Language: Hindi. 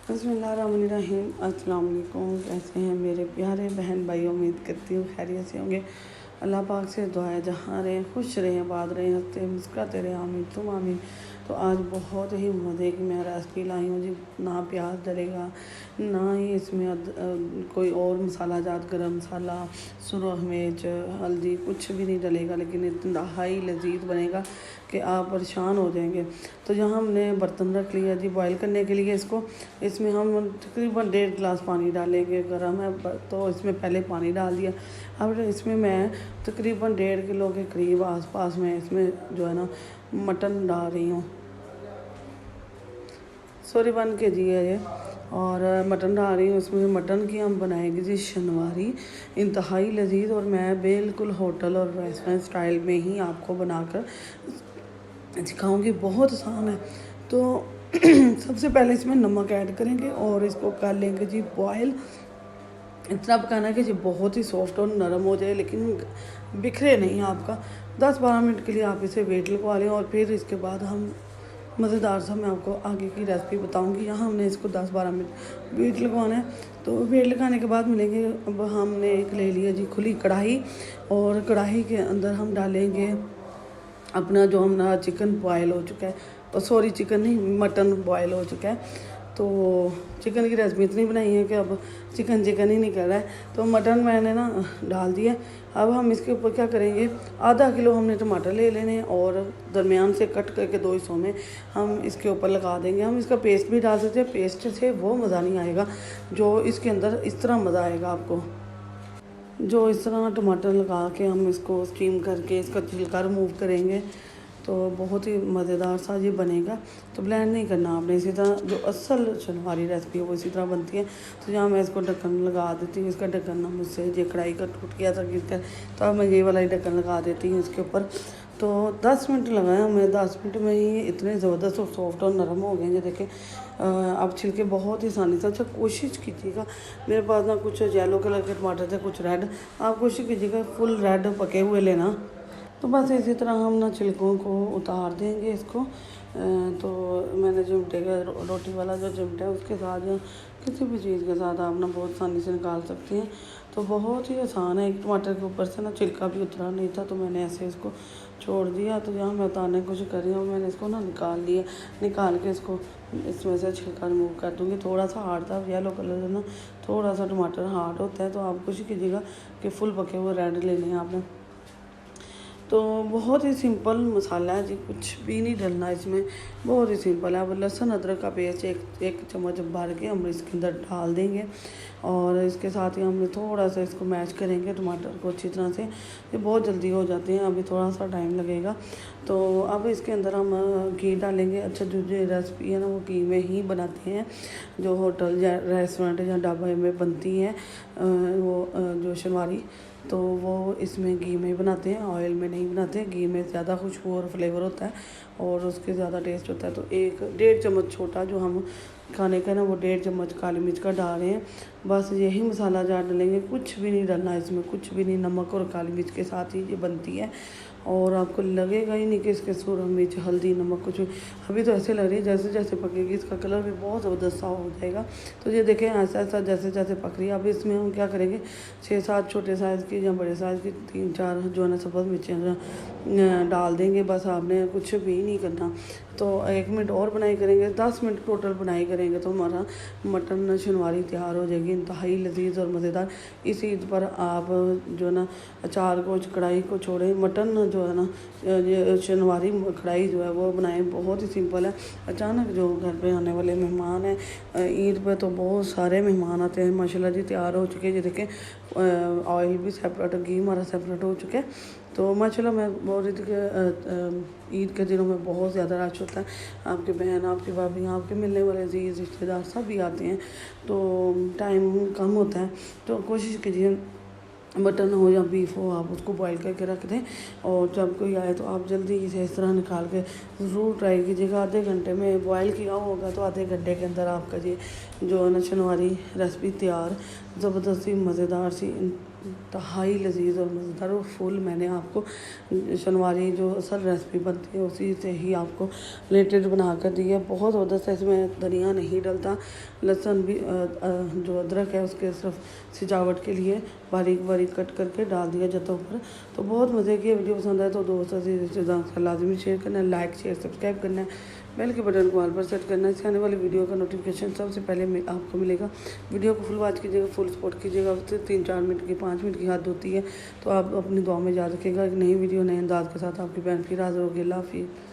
बिस्मिल्लाहिर्रहमानिर्रहीम। अस्सलाम वालेकुम। कैसे हैं मेरे प्यारे बहन भाई? उम्मीद करती हूँ खैरियत से होंगे। अल्लाह पाक से दुआ है जहाँ रहें खुश रहें, आबाद रहें, हंसते मुस्कुराते रहें, आमीन तुम आमीन। तो आज बहुत ही मज़े की मैं रेसिपी लाई हूँ जी। ना प्याज डलेगा, ना ही इसमें कोई और मसाला जात, गरम मसाला, सुरख मिर्च, हल्दी कुछ भी नहीं डलेगा, लेकिन इतना हाई लजीज बनेगा कि आप परेशान हो जाएंगे। तो यहाँ हमने बर्तन रख लिया जी बॉईल करने के लिए इसको। इसमें हम तकरीबन 1.5 गिलास पानी डालेंगे। गर्म है तो इसमें पहले पानी डाल दिया। अब इसमें मैं तकरीबन 1.5 किलो के करीब आसपास में इसमें जो है ना मटन डाल रही हूँ। सॉरी 1 kg है ये। और मटन डाल रही हूँ इसमें। मटन की हम बनाएंगे जी शनवारी, इंतहाई लजीज, और मैं बिल्कुल होटल और रेस्टोरेंट स्टाइल में ही आपको बनाकर सिखाऊंगी। बहुत आसान है। तो सबसे पहले इसमें नमक ऐड करेंगे और इसको कर लेंगे जी बॉयल। इतना पकाना है कि जी बहुत ही सॉफ्ट और नरम हो जाए, लेकिन बिखरे नहीं आपका। 10-12 मिनट के लिए आप इसे वेट लगवा लें और फिर इसके बाद हम मज़ेदार सा मैं आपको आगे की रेसिपी बताऊंगी। यहाँ हमने इसको 10-12 मिनट वेट लगवाना है। तो वेट लगाने के बाद मिलेंगे। अब हमने एक ले लिया जी खुली कढ़ाई, और कढ़ाई के अंदर हम डालेंगे अपना जो हमारा चिकन बॉयल हो चुका है, और सॉरी चिकन नहीं, मटन बॉयल हो चुका है। तो चिकन की रेसिपी इतनी बनाई है कि अब चिकन ही निकल रहा है। तो मटन मैंने ना डाल दिया। अब हम इसके ऊपर क्या करेंगे, आधा किलो हमने टमाटर ले लेने और दरमियान से कट करके 2 हिस्सों में हम इसके ऊपर लगा देंगे। हम इसका पेस्ट भी डाल सकते हैं। पेस्ट से वो मज़ा नहीं आएगा जो इसके अंदर इस तरह मज़ा आएगा आपको। जो इस तरह टमाटर लगा के हम इसको स्टीम करके इसका छिलका रिमूव करेंगे तो बहुत ही मज़ेदार सा ये बनेगा। तो ब्लेंड नहीं करना आपने। इसी तरह जो असल शनवारी रेसिपी है वो इसी तरह बनती है। तो यहाँ मैं इसको ढक्कन लगा देती हूँ। इसका ढक्कन ना मुझसे ये कढ़ाई का टूट गया था गिर कर, तो अब मैं ये वाला ही ढक्कन लगा देती हूँ इसके ऊपर। तो 10 मिनट लगाया हमें। 10 मिनट में ही इतने ज़बरदस्त और सॉफ्ट और नरम हो गए। ये देखें अब छिलके बहुत ही आसानी से। अच्छा कोशिश कीजिएगा, मेरे पास ना कुछ येलो कलर के टमाटर थे, कुछ रेड। आप कोशिश कीजिएगा फुल रेड पके हुए लेना। तो बस इसी तरह हम ना छिलकों को उतार देंगे इसको। तो मैंने चिमटे का रोटी वाला जो चिमटा है उसके साथ या किसी भी चीज़ के साथ आप ना बहुत आसानी से निकाल सकते हैं। तो बहुत ही आसान है। एक टमाटर के ऊपर से ना छिलका भी उतरा नहीं था, तो मैंने ऐसे इसको छोड़ दिया। तो यहाँ मैं उतारने की कोशिश कर रही हूँ। मैंने इसको ना निकाल लिया। निकाल के इसको इसमें से छिलका रिमूव कर दूँगी। थोड़ा सा हार्ड था, येलो कलर है ना, थोड़ा सा टमाटर हार्ड होता है। तो आप कोशिश कीजिएगा कि फुल पके हुए रेड लेने हैं आपने। तो बहुत ही सिंपल मसाला है जी, कुछ भी नहीं डलना इसमें, बहुत ही सिंपल है। अब लहसुन अदरक का पेस्ट एक चम्मच भर के हम इसके अंदर डाल देंगे, और इसके साथ ही हमने थोड़ा सा इसको मैश करेंगे टमाटर को अच्छी तरह से। ये बहुत जल्दी हो जाते हैं, अभी थोड़ा सा टाइम लगेगा। तो अब इसके अंदर हम घी डालेंगे। अच्छा जो रेसिपी है ना वो घी में ही बनाते हैं, जो होटल या रेस्टोरेंट या ढाबे में बनती हैं वो जो शनवारी, तो वो इसमें घी में ही बनाते हैं, ऑयल में नहीं बनाते हैं। घी में ज़्यादा खुशबू और फ्लेवर होता है और उसके ज़्यादा टेस्ट होता है। तो 1-1.5 चम्मच छोटा जो हम खाने का ना वो 1.5 चम्मच काली मिर्च का डाल रहे हैं। बस यही मसाला जार डालेंगे, कुछ भी नहीं डालना इसमें, कुछ भी नहीं। नमक और काली मिर्च के साथ ही ये बनती है, और आपको लगेगा ही नहीं कि इसके सूरज मिर्च हल्दी नमक कुछ। अभी तो ऐसे लग रही है जैसे जैसे पकेगी इसका कलर भी बहुत ज़बरदस्त सा हो जाएगा। तो ये देखें ऐसा ऐसा जैसे जैसे पक रही है। अब इसमें हम क्या करेंगे, 6-7 छोटे साइज़ की या बड़े साइज़ की 3-4 जो है ना सब्ज़ मिर्चें डाल देंगे। बस आपने कुछ भी नहीं करना। तो 1 मिनट और बनाई करेंगे, 10 मिनट टोटल बनाई करेंगे तो हमारा मटन शनवारी तैयार हो जाएगी, इंतहाई लजीज और मज़ेदार। इस ईद पर आप जो है ना अचार को कढ़ाई को छोड़ें, मटन जो है ना ये शनवारी कढ़ाई जो है वो बनाएं। बहुत ही सिंपल है। अचानक जो घर पे आने वाले मेहमान हैं, ईद पे तो बहुत सारे मेहमान आते हैं। माशाल्लाह जी तैयार हो चुके हैं। ये देखें ऑयल भी सेपरेट, घी हमारा सेपरेट हो चुका है। तो माशाल्लाह मैं बोल रही थी कि ईद के दिनों में बहुत ज़्यादा रश होता है। आपके बहन, आपकी भाभी, आपके मिलने वाले अजीज़ रिश्तेदार सभी आते हैं, तो टाइम कम होता है। तो कोशिश कीजिए मटन हो या बीफ हो आप उसको बॉईल करके रख दें, और जब कोई आए तो आप जल्दी से इस तरह निकाल के ज़रूर ट्राई कीजिएगा। आधे घंटे में बॉईल किया होगा तो आधे घंटे के अंदर आपका ये जो है ना शनवारी रेसिपी तैयार, ज़बरदस्त सी मज़ेदार सी इंतहाई लजीज और मज़ेदार और फुल मैंने आपको शनवारी जो असल रेसिपी बनती है उसी से ही आपको रिलेटेड बना कर दी है। बहुत ज़बरदस्त है, इसमें धनिया नहीं डलता, लहसुन भी जो अदरक है उसके सिर्फ सजावट के लिए बारीक बारीक कट करके डाल दिया जाता है ऊपर। तो बहुत मज़े की वीडियो पसंद आए तो दोस्तों से रिश्तेदारों का लाजमी शेयर करना है, लाइक शेयर सब्सक्राइब करना है, बेल के बटन को ऑल पर सेट करना है। इसके आने वाली वीडियो का नोटिफिकेशन सबसे पहले आपको मिलेगा। वीडियो को फुल वॉच कीजिएगा, फुल सपोर्ट कीजिएगा। उससे 3-4 मिनट की 5 मिनट की हद होती है, तो आप अपनी दुआ में याद रखिएगा। एक नई वीडियो नए अंदाज के साथ आपकी बहन फिर हाजिर होगी। अल्लाह हाफिज़।